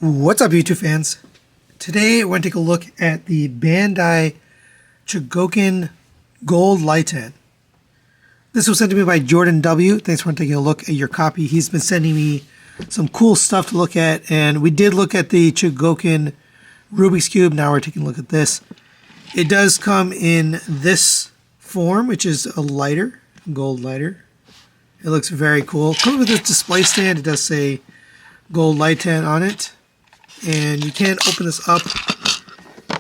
What's up, YouTube fans? Today we're going to take a look at the Bandai Chogokin Gold Lightan. This was sent to me by Jordan W. Thanks for taking a look at your copy. He's been sending me some cool stuff to look at, and we did look at the Chogokin Rubik's Cube. Now we're taking a look at this. It does come in this form, which is a lighter, gold lighter. It looks very cool. It comes with this display stand. It does say Gold Lightan on it. And you can open this up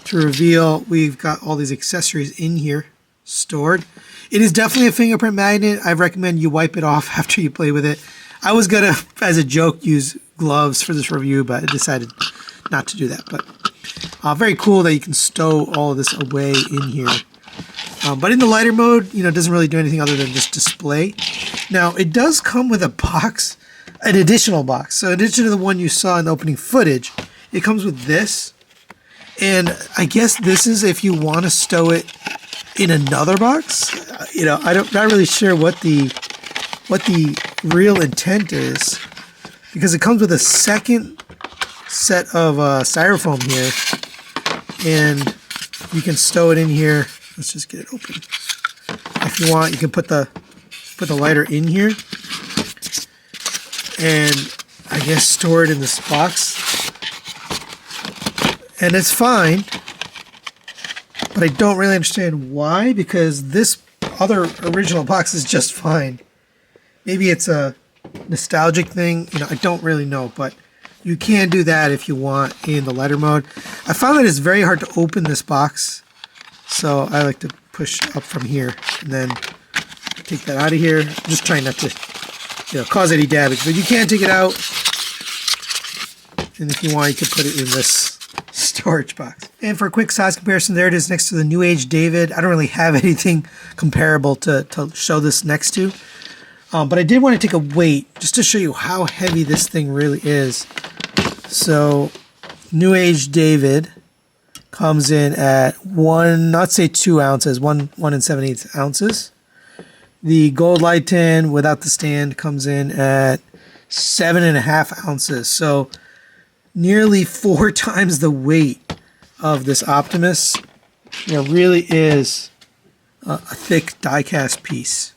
to reveal we've got all these accessories in here stored. It is definitely a fingerprint magnet. I recommend you wipe it off after you play with it. I was gonna, as a joke, use gloves for this review, but I decided not to do that. But very cool that you can stow all of this away in here. But in the lighter mode, it doesn't really do anything other than just display. Now, it does come with a box, an additional box. So in addition to the one you saw in the opening footage, it comes with this. And I guess this is if you want to stow it in another box. I'm not really sure what the real intent is, because it comes with a second set of styrofoam here, and you can stow it in here. Let's just get it open. If you want, you can put the lighter in here, and I guess store it in this box. And it's fine, but I don't really understand why, because this other original box is just fine. Maybe it's a nostalgic thing, I don't really know, but you can do that if you want in the lighter mode. I found that it's very hard to open this box, so I like to push up from here and then take that out of here. I'm just trying not to cause any damage, but you can take it out, and if you want, you can put it in this storage box. And for a quick size comparison, there it is next to the New Age David. I don't really have anything comparable to show this next to, but I did want to take a weight just to show you how heavy this thing really is. So New Age David comes in at 2 ounces, 1 7/8 ounces. The Gold Lightan without the stand comes in at 7.5 ounces. So nearly 4 times the weight of this Optimus. It really is a thick die-cast piece.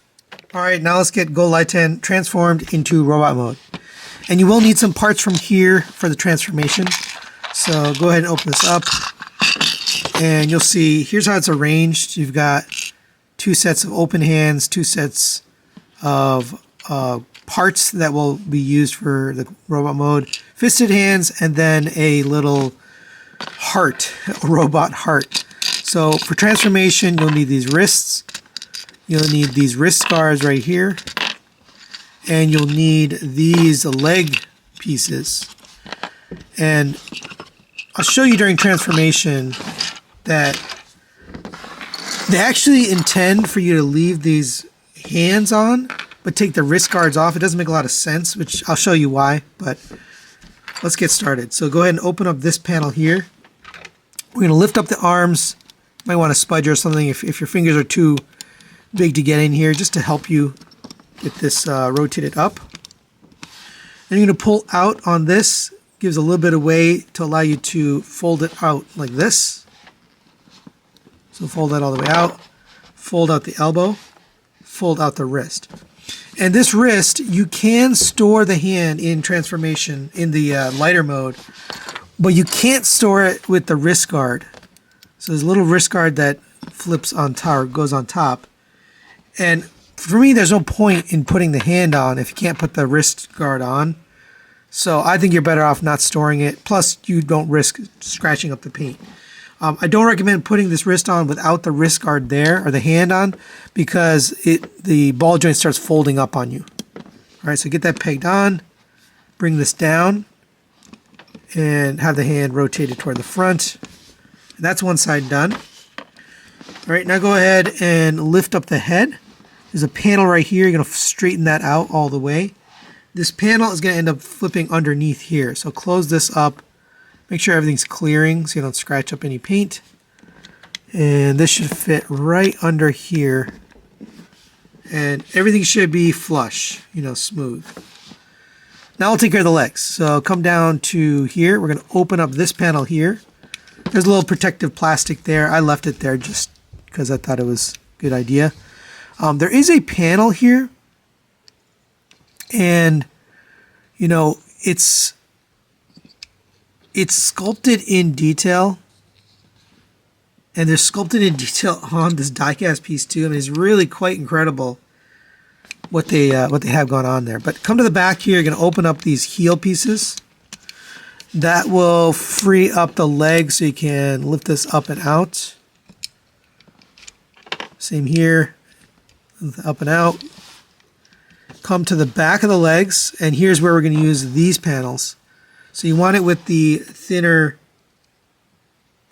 Alright, now let's get Gold Lightan transformed into robot mode. And you will need some parts from here for the transformation. So go ahead and open this up. And you'll see, here's how it's arranged. You've got 2 sets of open hands, 2 sets of parts that will be used for the robot mode, fisted hands, and then a little heart, a robot heart. So for transformation, you'll need these wrists, you'll need these wrist scars right here, and you'll need these leg pieces. And I'll show you during transformation that they actually intend for you to leave these hands on, but take the wrist guards off. It doesn't make a lot of sense, which I'll show you why, but let's get started. So go ahead and open up this panel here. We're going to lift up the arms. You might want to spudge or something if your fingers are too big to get in here, just to help you get this rotated up. Then you're going to pull out on this. Gives a little bit of way to allow you to fold it out like this. So fold that all the way out. Fold out the elbow. Fold out the wrist. And this wrist, you can store the hand in transformation in the lighter mode, but you can't store it with the wrist guard. So there's a little wrist guard that flips on top, or goes on top. And for me, there's no point in putting the hand on if you can't put the wrist guard on. So I think you're better off not storing it. Plus, you don't risk scratching up the paint. I don't recommend putting this wrist on without the wrist guard there, or the hand on, because the ball joint starts folding up on you. All right, so get that pegged on, bring this down, and have the hand rotated toward the front. And that's one side done. All right, now go ahead and lift up the head. There's a panel right here. You're going to straighten that out all the way. This panel is going to end up flipping underneath here. So close this up. Make sure everything's clearing so you don't scratch up any paint. And this should fit right under here. And everything should be flush, smooth. Now I'll take care of the legs. So come down to here. We're going to open up this panel here. There's a little protective plastic there. I left it there just because I thought it was a good idea. There is a panel here. And, you know, it's sculpted in detail. And they're sculpted in detail on this die-cast piece too. I mean, it's really quite incredible what they have going on there. But come to the back here. You're going to open up these heel pieces. That will free up the leg so you can lift this up and out. Same here, up and out. Come to the back of the legs, and here's where we're going to use these panels. So you want it with the thinner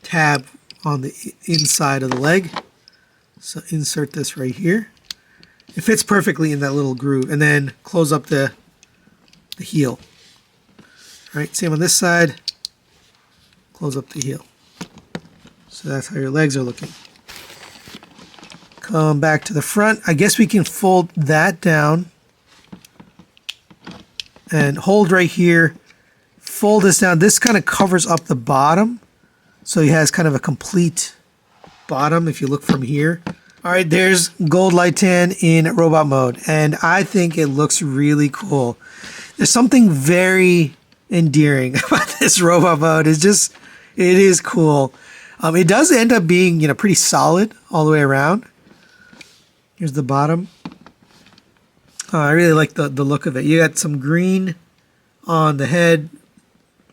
tab on the inside of the leg. So insert this right here. It fits perfectly in that little groove, and then close up the heel. All right, same on this side. Close up the heel. So that's how your legs are looking. Come back to the front. I guess we can fold that down and hold right here. Fold this down. This kind of covers up the bottom, so it has kind of a complete bottom if you look from here. All right, there's gold Lightan in robot mode, and I think it looks really cool. There's something very endearing about this robot mode. It is cool. It does end up being, you know, pretty solid all the way around. Here's the bottom. I really like the look of it. You got some green on the head,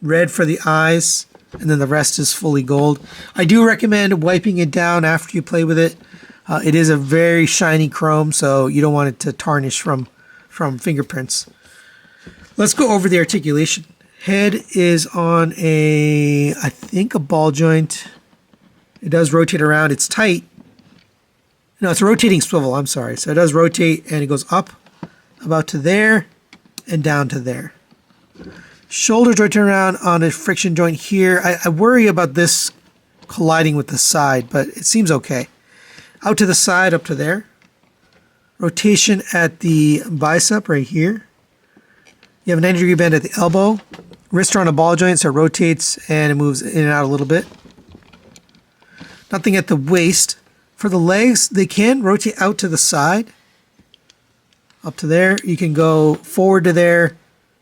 red for the eyes, and then the rest is fully gold. I do recommend wiping it down after you play with it. It is a very shiny chrome, so you don't want it to tarnish from fingerprints. Let's go over the articulation. Head is on I think a ball joint. It does rotate around. It's tight. No, it's a rotating swivel. I'm sorry. So it does rotate, and it goes up about to there and down to there. Shoulders rotate around on a friction joint here. I worry about this colliding with the side, but it seems okay. Out to the side, up to there. Rotation at the bicep right here. You have a 90-degree bend at the elbow. Wrists are on a ball joint, so it rotates and it moves in and out a little bit. Nothing at the waist. For the legs, they can rotate out to the side. Up to there. You can go forward to there,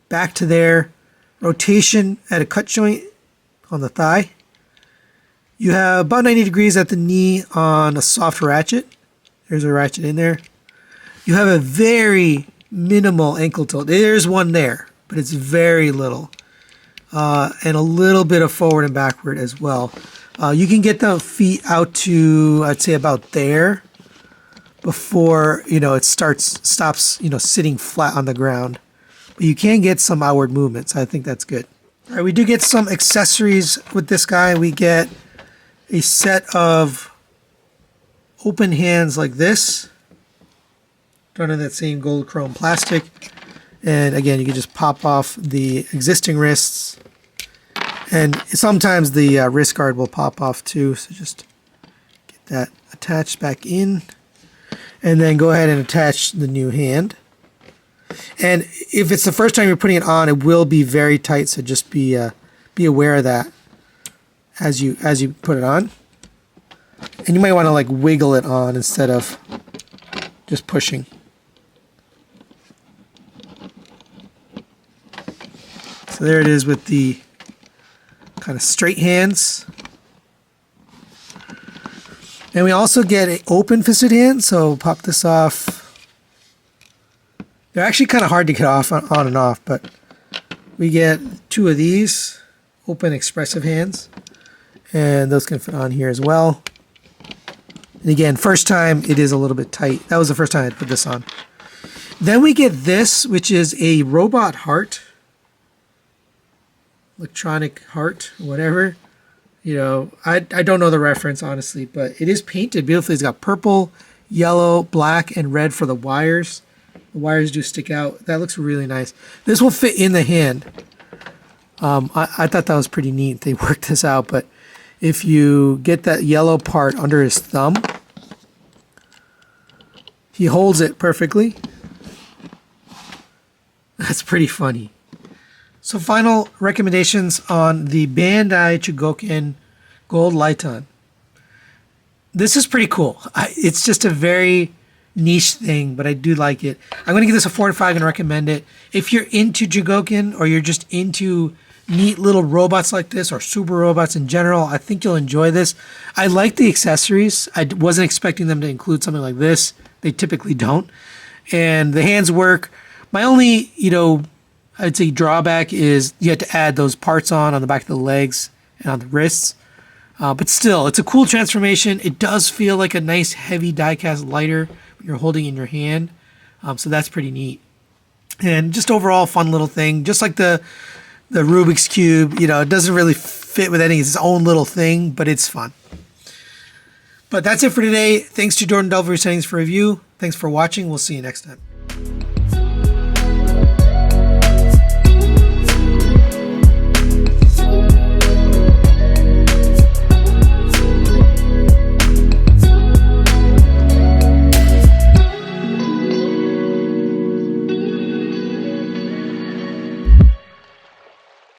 back to there. Rotation at a cut joint on the thigh. You have about 90 degrees at the knee on a soft ratchet. There's a ratchet in there. You have a very minimal ankle tilt. There's one there, but it's very little. And a little bit of forward and backward as well. You can get the feet out to, I'd say, about there before, you know, it stops, you know, sitting flat on the ground. But you can get some outward movements. I think that's good. All right, we do get some accessories with this guy. We get a set of open hands like this, done in that same gold chrome plastic. And again, you can just pop off the existing wrists. And sometimes the wrist guard will pop off too. So just get that attached back in. And then go ahead and attach the new hand. And if it's the first time you're putting it on, it will be very tight. So just be aware of that as you put it on. And you might want to like wiggle it on instead of just pushing. So there it is with the kind of straight hands. And we also get an open fisted hand, so pop this off. They're actually kind of hard to get off on and off, but we get two of these open expressive hands, and those can fit on here as well. And again, first time it is a little bit tight. That was the first time I put this on. Then we get this, which is a robot heart. Electronic heart, whatever. You know, I don't know the reference, honestly, but it is painted beautifully. It's got purple, yellow, black, and red for the wires. The wires do stick out. That looks really nice. This will fit in the hand. I thought that was pretty neat. They worked this out, but if you get that yellow part under his thumb, he holds it perfectly. That's pretty funny. So final recommendations on the Bandai Chogokin Gold Lightan. This is pretty cool. It's just a very niche thing, but I do like it. I'm going to give this a 4 out of 5 and recommend it. If you're into Chogokin or you're just into neat little robots like this or super robots in general, I think you'll enjoy this. I like the accessories. I wasn't expecting them to include something like this. They typically don't. And the hands work. My only, I'd say drawback is you have to add those parts on the back of the legs and on the wrists. But still, it's a cool transformation. It does feel like a nice heavy die-cast lighter when you're holding in your hand. So that's pretty neat. And just overall fun little thing. Just like the Rubik's Cube, it doesn't really fit with anything. It's its own little thing, but it's fun. But that's it for today. Thanks to Jordan Delver Settings for review. Thanks for watching. We'll see you next time.